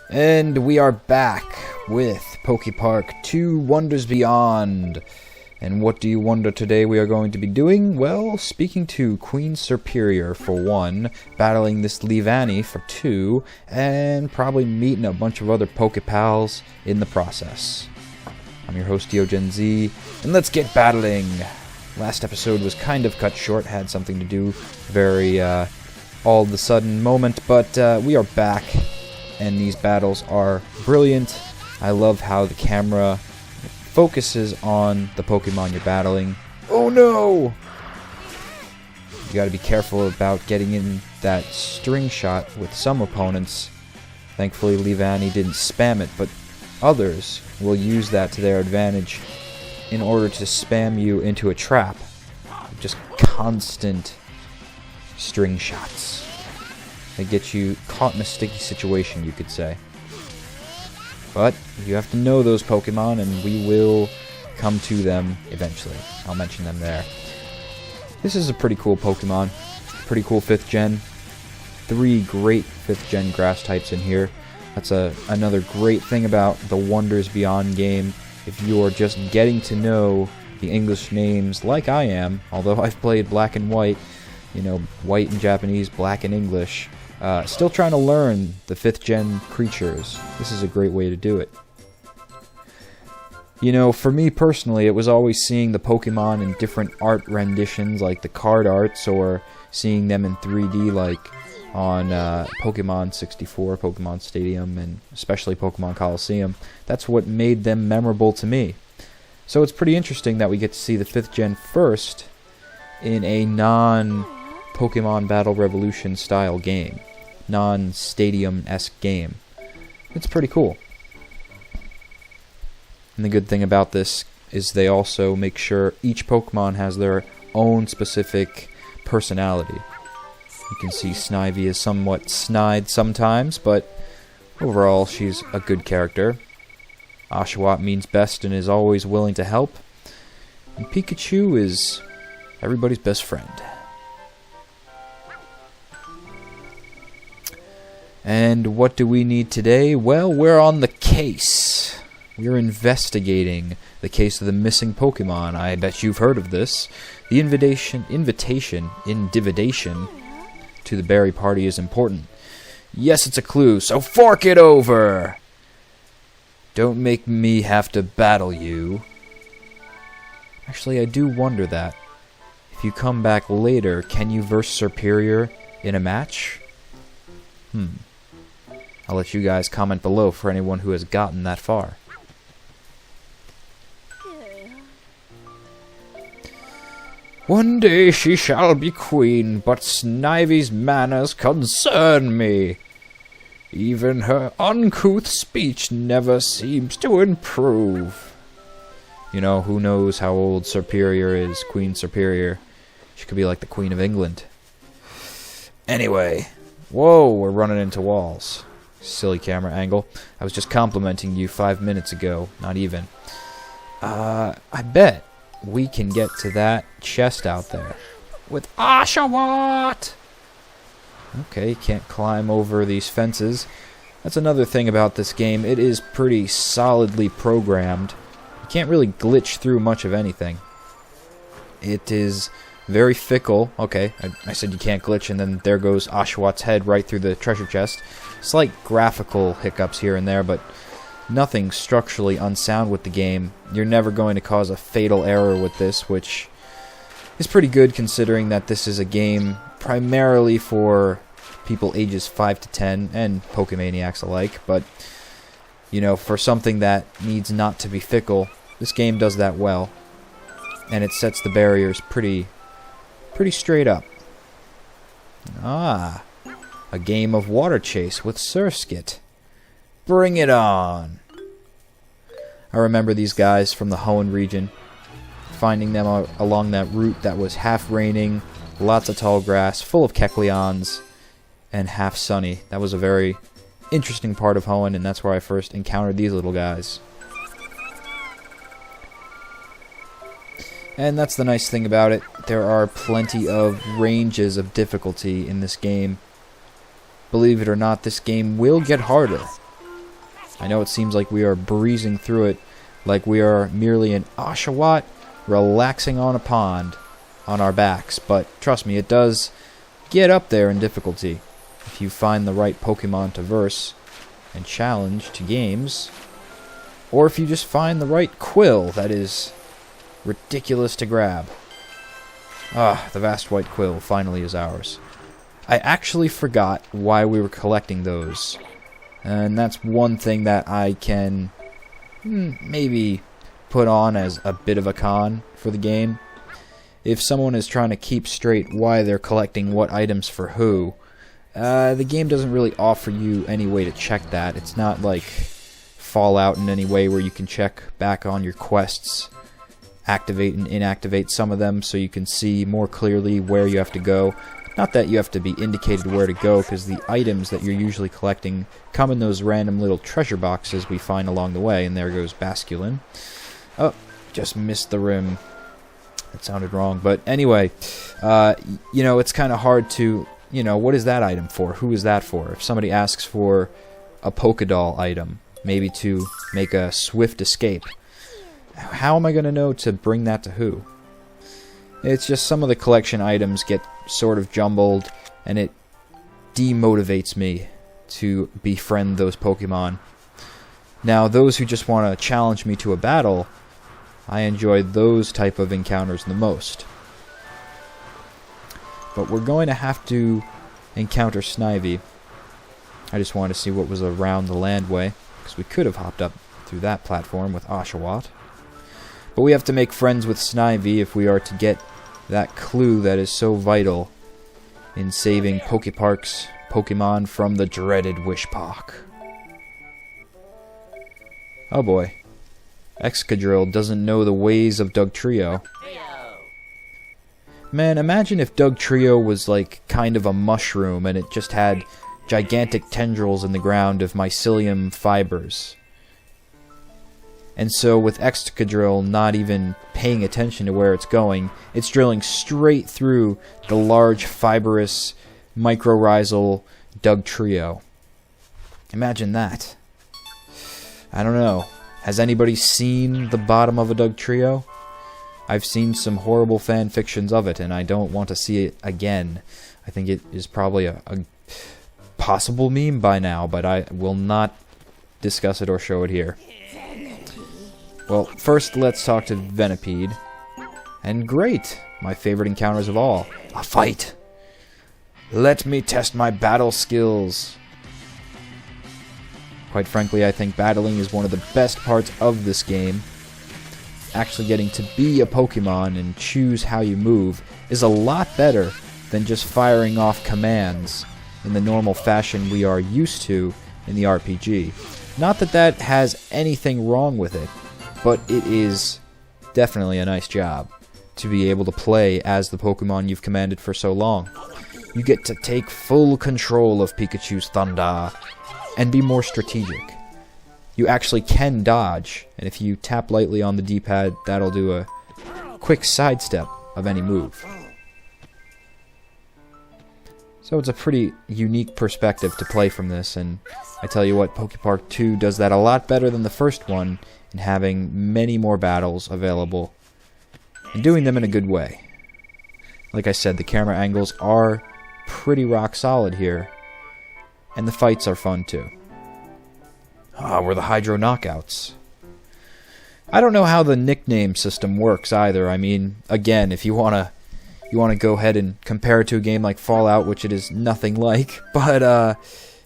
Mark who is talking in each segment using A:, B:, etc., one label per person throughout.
A: And we are back with PokePark 2 Wonders Beyond. And what do you wonder today we are going to be doing? Well, speaking to Queen Superior for 1, battling this Leavanny for 2, and probably meeting a bunch of other Pokepals in the process. I'm your host DeoGenZ, and let's get battling! Last episode was kind of cut short, had something to do, very all of a sudden moment, but we are back. And these battles are brilliant. I love how the camera focuses on the Pokemon you're battling. Oh no! You gotta be careful about getting in that string shot with some opponents. Thankfully Leavanny didn't spam it, but others will use that to their advantage in order to spam you into a trap. Just constant string shots. They get you caught in a sticky situation, you could say. But you have to know those Pokemon, and we will come to them eventually. I'll mention them there. This is a pretty cool Pokemon. Pretty cool 5th gen. 3 great 5th gen grass types in here. That's another great thing about the Wonders Beyond game. If you're just getting to know the English names like I am, although I've played Black and White, you know, White in Japanese, Black in English, still trying to learn the 5th gen creatures. This is a great way to do it. You know, for me personally, it was always seeing the Pokemon in different art renditions, like the card arts, or seeing them in 3D, like on Pokemon 64, Pokemon Stadium, and especially Pokemon Coliseum. That's what made them memorable to me. So it's pretty interesting that we get to see the 5th gen first in a non-Pokemon Battle Revolution style game. Non-stadium-esque game. It's pretty cool. And the good thing about this is they also make sure each Pokemon has their own specific personality. You can see Snivy is somewhat snide sometimes, but overall she's a good character. Oshawott means best and is always willing to help. And Pikachu is everybody's best friend. And what do we need today? Well, we're on the case. We're investigating the case of the missing Pokemon. I bet you've heard of this. The invitation to the berry party is important. Yes, it's a clue, so fork it over! Don't make me have to battle you. Actually, I do wonder that. If you come back later, can you verse Superior in a match? I'll let you guys comment below for anyone who has gotten that far. One day she shall be queen, but Snivy's manners concern me. Even her uncouth speech never seems to improve. You know, who knows how old Superior is, Queen Superior. She could be like the Queen of England. Anyway. Whoa, we're running into walls. Silly camera angle. I was just complimenting you 5 minutes ago. Not even. I bet we can get to that chest out there. With Oshawott! Okay, can't climb over these fences. That's another thing about this game. It is pretty solidly programmed. You can't really glitch through much of anything. It is very fickle. Okay, I said you can't glitch, and then there goes Oshawott's head right through the treasure chest. Slight graphical hiccups here and there, but nothing structurally unsound with the game. You're never going to cause a fatal error with this, which is pretty good considering that this is a game primarily for people ages 5 to 10 and Pokemaniacs alike, but you know, for something that needs not to be fickle, this game does that well, and it sets the barriers pretty straight up. Ah, a game of water chase with Surskit. Bring it on! I remember these guys from the Hoenn region, finding them along that route that was half raining, lots of tall grass, full of Kecleons, and half sunny. That was a very interesting part of Hoenn, and that's where I first encountered these little guys. And that's the nice thing about it. There are plenty of ranges of difficulty in this game. Believe it or not, this game will get harder. I know it seems like we are breezing through it, like we are merely an Oshawott relaxing on a pond on our backs, but trust me, it does get up there in difficulty if you find the right Pokemon to verse and challenge to games, or if you just find the right quill that is ridiculous to grab. Ah, the vast white quill finally is ours. I actually forgot why we were collecting those, and that's one thing that I can maybe put on as a bit of a con for the game. If someone is trying to keep straight why they're collecting what items for who, the game doesn't really offer you any way to check that. It's not like Fallout in any way where you can check back on your quests, activate and inactivate some of them so you can see more clearly where you have to go. Not that you have to be indicated where to go, because the items that you're usually collecting come in those random little treasure boxes we find along the way, and there goes Basculin. Oh, just missed the rim. That sounded wrong, but anyway, you know, it's kind of hard to, you know, what is that item for? Who is that for? If somebody asks for a Pokédoll item, maybe to make a swift escape, how am I going to know to bring that to who? It's just some of the collection items get sort of jumbled, and it demotivates me to befriend those Pokemon. Now, those who just want to challenge me to a battle, I enjoy those type of encounters the most. But we're going to have to encounter Snivy. I just wanted to see what was around the landway, because we could have hopped up through that platform with Oshawott. But we have to make friends with Snivy if we are to get that clue that is so vital in saving PokePark's Pokemon from the dreaded Wishpock. Oh boy. Excadrill doesn't know the ways of Dugtrio. Man, imagine if Dugtrio was like kind of a mushroom and it just had gigantic tendrils in the ground of mycelium fibers. And so with Excadrill not even paying attention to where it's going, it's drilling straight through the large fibrous mycorrhizal Dugtrio. Imagine that. I don't know. Has anybody seen the bottom of a Dugtrio? I've seen some horrible fan fictions of it, and I don't want to see it again. I think it is probably a possible meme by now, but I will not discuss it or show it here. Well, first let's talk to Venipede. And great! My favorite encounters of all. A fight! Let me test my battle skills! Quite frankly, I think battling is one of the best parts of this game. Actually getting to be a Pokemon and choose how you move is a lot better than just firing off commands in the normal fashion we are used to in the RPG. Not that that has anything wrong with it, but it is definitely a nice job to be able to play as the Pokemon you've commanded for so long. You get to take full control of Pikachu's thunder and be more strategic. You actually can dodge, and if you tap lightly on the D-pad, that'll do a quick sidestep of any move. So it's a pretty unique perspective to play from this, and I tell you what, PokePark 2 does that a lot better than the first one in having many more battles available and doing them in a good way. Like I said, the camera angles are pretty rock solid here, and the fights are fun too. Ah, we're the Hydro Knockouts. I don't know how the nickname system works either. I mean, again, if you wanna go ahead and compare it to a game like Fallout, which it is nothing like, but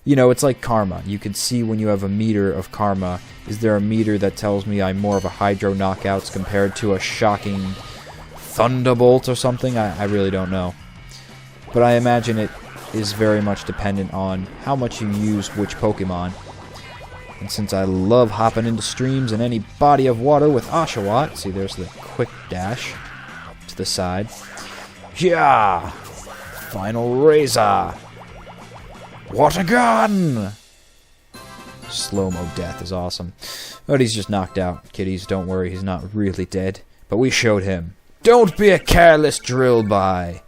A: you know, it's like karma. You can see when you have a meter of karma. Is there a meter that tells me I'm more of a Hydro Knockouts compared to a shocking Thunderbolt or something? I really don't know. But I imagine it is very much dependent on how much you use which Pokemon. And since I love hopping into streams and any body of water with Oshawott, see there's the quick dash to the side. Yeah! Final Razor! Water gun! Slow-mo death is awesome. But he's just knocked out. Kiddies, don't worry, he's not really dead. But we showed him. Don't be a careless drill-by!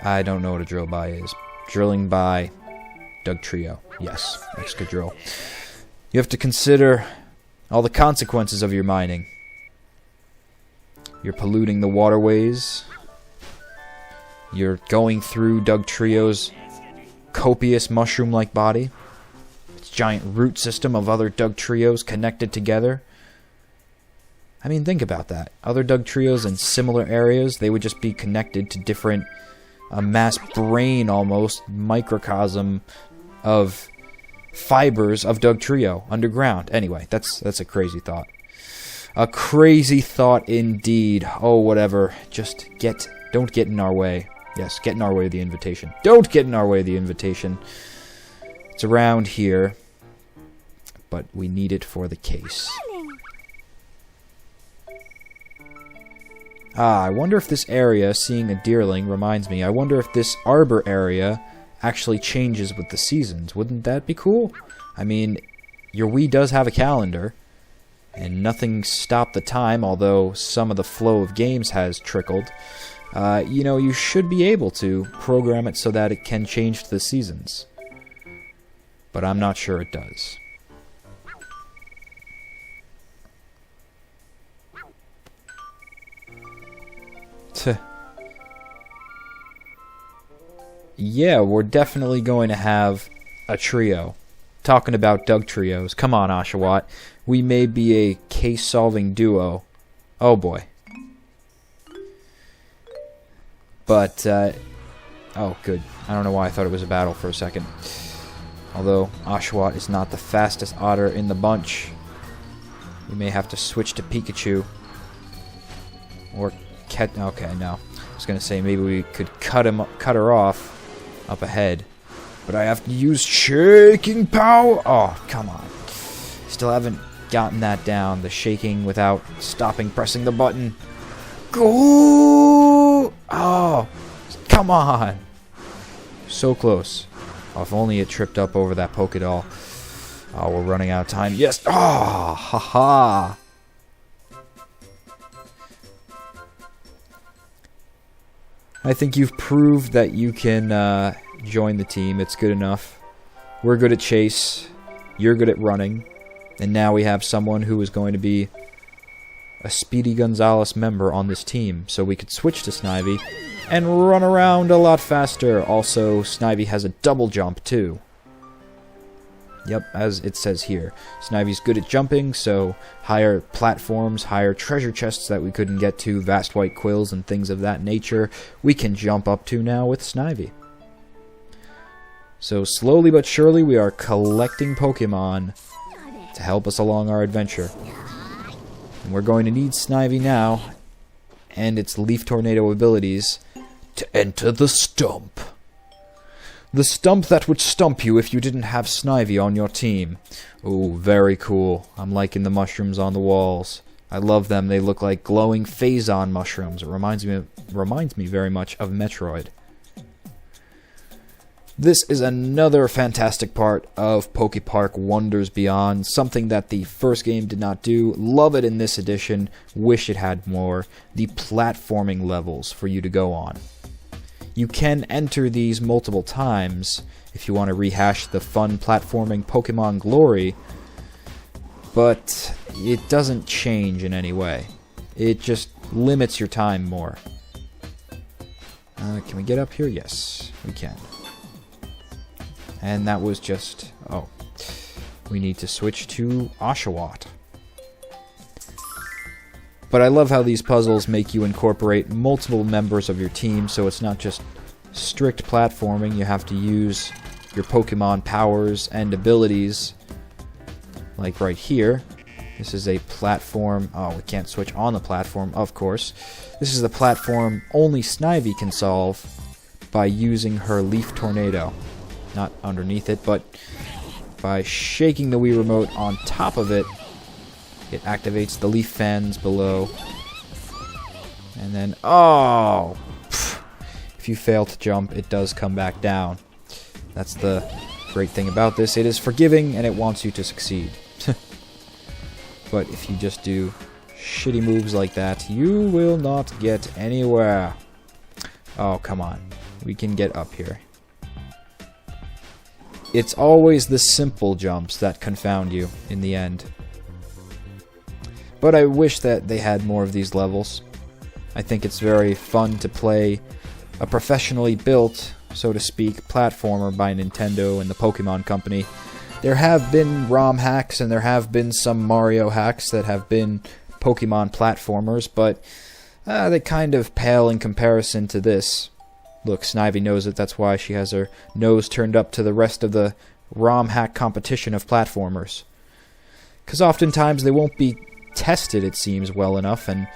A: I don't know what a drill-by is. Drilling by Dugtrio. Yes, Excadrill. You have to consider all the consequences of your mining. You're polluting the waterways. You're going through Dugtrio's copious mushroom-like body. Its giant root system of other Dugtrios connected together. I mean, think about that. Other Dugtrios in similar areas, they would just be connected to different, a mass brain almost, microcosm of fibers of Dugtrio underground. Anyway, that's a crazy thought. A crazy thought indeed. Oh, whatever. Just don't get in our way. Yes, get in our way of the invitation. Don't get in our way of the invitation. It's around here, but we need it for the case. I wonder if this area, seeing a deerling, reminds me, I wonder if this arbor area actually changes with the seasons. Wouldn't that be cool? I mean, your Wii does have a calendar, and nothing stopped the time, although some of the flow of games has trickled. You know, you should be able to program it so that it can change to the seasons. But I'm not sure it does. Yeah, we're definitely going to have a trio. Talking about Dugtrios. Come on, Oshawott. We may be a case-solving duo. Oh, boy. But, oh, good. I don't know why I thought it was a battle for a second. Although, Oshawott is not the fastest otter in the bunch. We may have to switch to Pikachu. Or okay, no. I was going to say maybe we could cut her off up ahead. But I have to use shaking power. Oh, come on. Still haven't gotten that down. The shaking without stopping pressing the button. Go! Oh, come on. So close. Oh, if only it tripped up over that Pokédoll. Oh, we're running out of time. Yes. Oh, haha. I think you've proved that you can join the team. It's good enough. We're good at chase. You're good at running. And now we have someone who is going to be a Speedy Gonzalez member on this team. So we could switch to Snivy and run around a lot faster. Also, Snivy has a double jump too. Yep, as it says here. Snivy's good at jumping, so higher platforms, higher treasure chests that we couldn't get to, vast white quills and things of that nature, we can jump up to now with Snivy. So slowly but surely we are collecting Pokemon to help us along our adventure. And we're going to need Snivy now, and its Leaf Tornado abilities, to enter the stump. The stump that would stump you if you didn't have Snivy on your team. Ooh, very cool. I'm liking the mushrooms on the walls. I love them. They look like glowing Phazon mushrooms. It reminds me very much of Metroid. This is another fantastic part of PokePark Wonders Beyond. Something that the first game did not do. Love it in this edition. Wish it had more. The platforming levels for you to go on. You can enter these multiple times if you want to rehash the fun platforming Pokemon glory, but it doesn't change in any way. It just limits your time more. Can we get up here? Yes, we can. And that was just... oh. We need to switch to Oshawott. But I love how these puzzles make you incorporate multiple members of your team, so it's not just strict platforming. You have to use your Pokemon powers and abilities. Like right here. This is a platform... oh, we can't switch on the platform, of course. This is the platform only Snivy can solve by using her Leaf Tornado. Not underneath it, but by shaking the Wii Remote on top of it, it activates the leaf fans below. And then, oh! Pff, if you fail to jump, it does come back down. That's the great thing about this. It is forgiving, and it wants you to succeed. But if you just do shitty moves like that, you will not get anywhere. Oh, come on. We can get up here. it's always the simple jumps that confound you in the end. But I wish that they had more of these levels. I think it's very fun to play a professionally built, so to speak, platformer by Nintendo and the Pokemon Company. There have been ROM hacks and there have been some Mario hacks that have been Pokemon platformers, but they kind of pale in comparison to this. Look, Snivy knows it, that's why she has her nose turned up to the rest of the ROM hack competition of platformers. Because oftentimes they won't be tested, it seems, well enough, and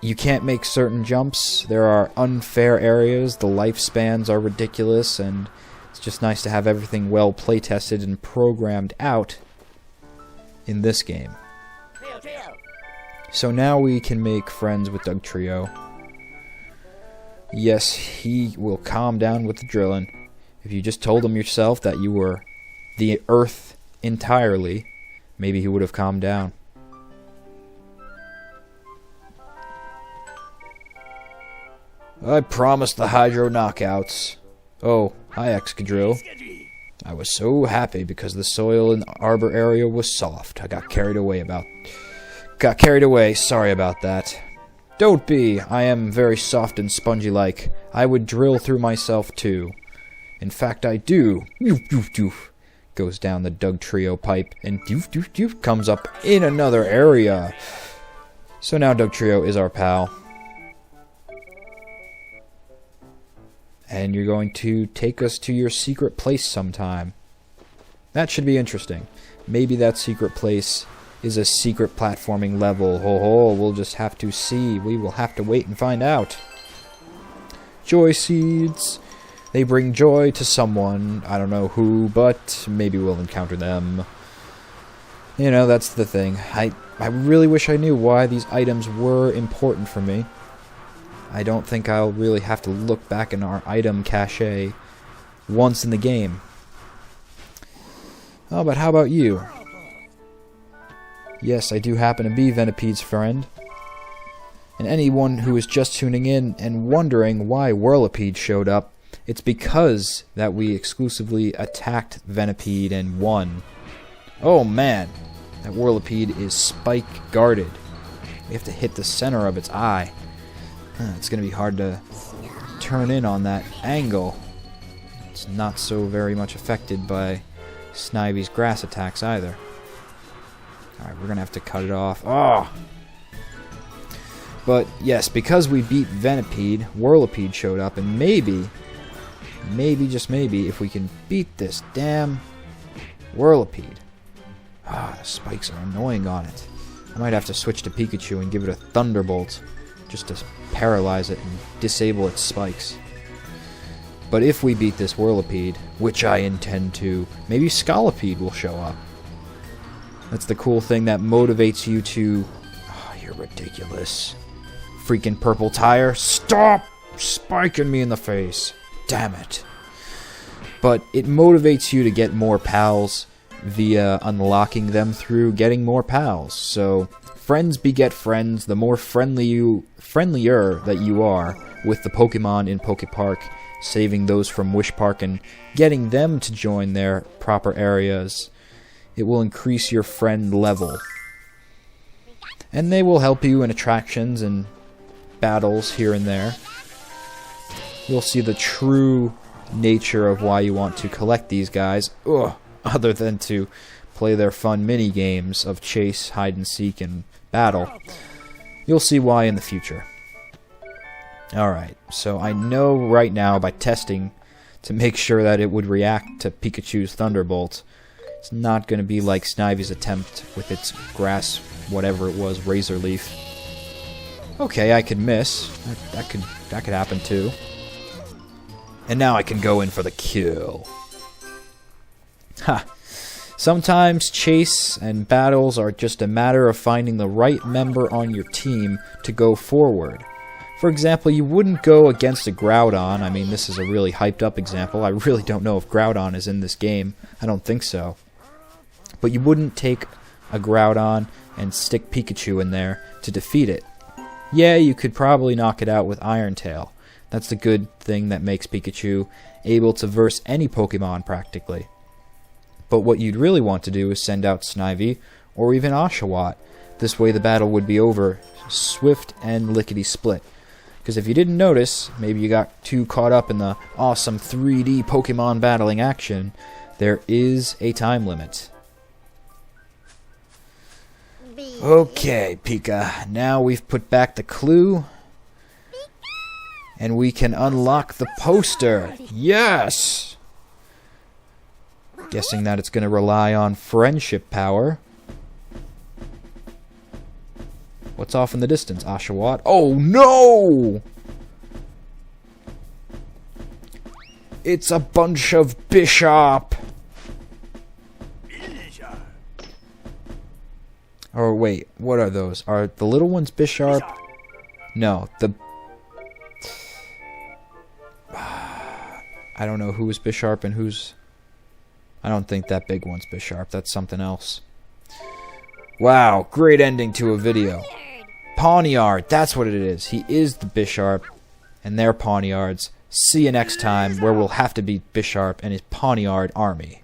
A: you can't make certain jumps. There are unfair areas, the lifespans are ridiculous, and it's just nice to have everything well play-tested and programmed out in this game. So now we can make friends with Dugtrio. Yes, he will calm down with the drilling. If you just told him yourself that you were the Earth entirely, maybe he would have calmed down. I promised the Hydro knockouts. Oh, hi Excadrill. I was so happy because the soil in the arbor area was soft. I got carried away, sorry about that. Don't be, I am very soft and spongy-like. I would drill through myself too. In fact, I do. Doof, doof, doof. Goes down the Dugtrio pipe, and doof, doof, doof comes up in another area. So now Dugtrio is our pal. And you're going to take us to your secret place sometime. That should be interesting. Maybe that secret place is a secret platforming level. Ho ho, we'll just have to see. We will have to wait and find out. Joy seeds. They bring joy to someone. I don't know who, but maybe we'll encounter them. You know, that's the thing. I really wish I knew why these items were important for me. I don't think I'll really have to look back in our item cache once in the game. Oh, but how about you? Yes, I do happen to be Venipede's friend. And anyone who is just tuning in and wondering why Whirlipede showed up, it's because that we exclusively attacked Venipede and won. Oh man, that Whirlipede is spike guarded. We have to hit the center of its eye. It's going to be hard to turn in on that angle. It's not so very much affected by Snivy's grass attacks either. Alright, we're going to have to cut it off. Oh! But yes, because we beat Venipede, Whirlipede showed up, and maybe, just maybe, if we can beat this damn Whirlipede. Ah, the spikes are annoying on it. I might have to switch to Pikachu and give it a Thunderbolt, just to paralyze it and disable its spikes. But if we beat this Whirlipede, which I intend to, maybe Scolipede will show up. That's the cool thing that motivates you to... Oh, you're ridiculous. Freaking purple tire. Stop spiking me in the face. Damn it. But it motivates you to get more pals via unlocking them through getting more pals. So, friends beget friends. The more friendlier that you are with the Pokemon in PokePark, saving those from Wish Park and getting them to join their proper areas, it will increase your friend level. And they will help you in attractions and battles here and there. You'll see the true nature of why you want to collect these guys, other than to play their fun mini-games of chase, hide and seek, and battle. You'll see why in the future. Alright, so I know right now by testing to make sure that it would react to Pikachu's Thunderbolt. It's not going to be like Snivy's attempt with its grass, whatever it was, Razor Leaf. Okay, I could miss. That could happen too. And now I can go in for the kill. Ha! Sometimes chase and battles are just a matter of finding the right member on your team to go forward. For example, you wouldn't go against a Groudon. I mean, this is a really hyped up example. I really don't know if Groudon is in this game. I don't think so. But you wouldn't take a Groudon and stick Pikachu in there to defeat it. Yeah, you could probably knock it out with Iron Tail. That's the good thing that makes Pikachu able to verse any Pokemon practically. But what you'd really want to do is send out Snivy or even Oshawott. This way the battle would be over swift and lickety-split. Because if you didn't notice, maybe you got too caught up in the awesome 3D Pokemon battling action, there is a time limit. Okay, Pika, now we've put back the clue, and we can unlock the poster. Yes! Guessing that it's going to rely on friendship power. What's off in the distance? Oshawott. Oh no! It's a bunch of Bishop! Or wait, what are those? Are the little ones Bishop? No, the... I don't know who's Bishop and who's... I don't think that big one's Bishop. That's something else. Wow, great ending to a video. Pawniard, that's what it is. He is the Bishop, and they're Pawniards. See you next time, where we'll have to beat Bishop and his Pawniard army.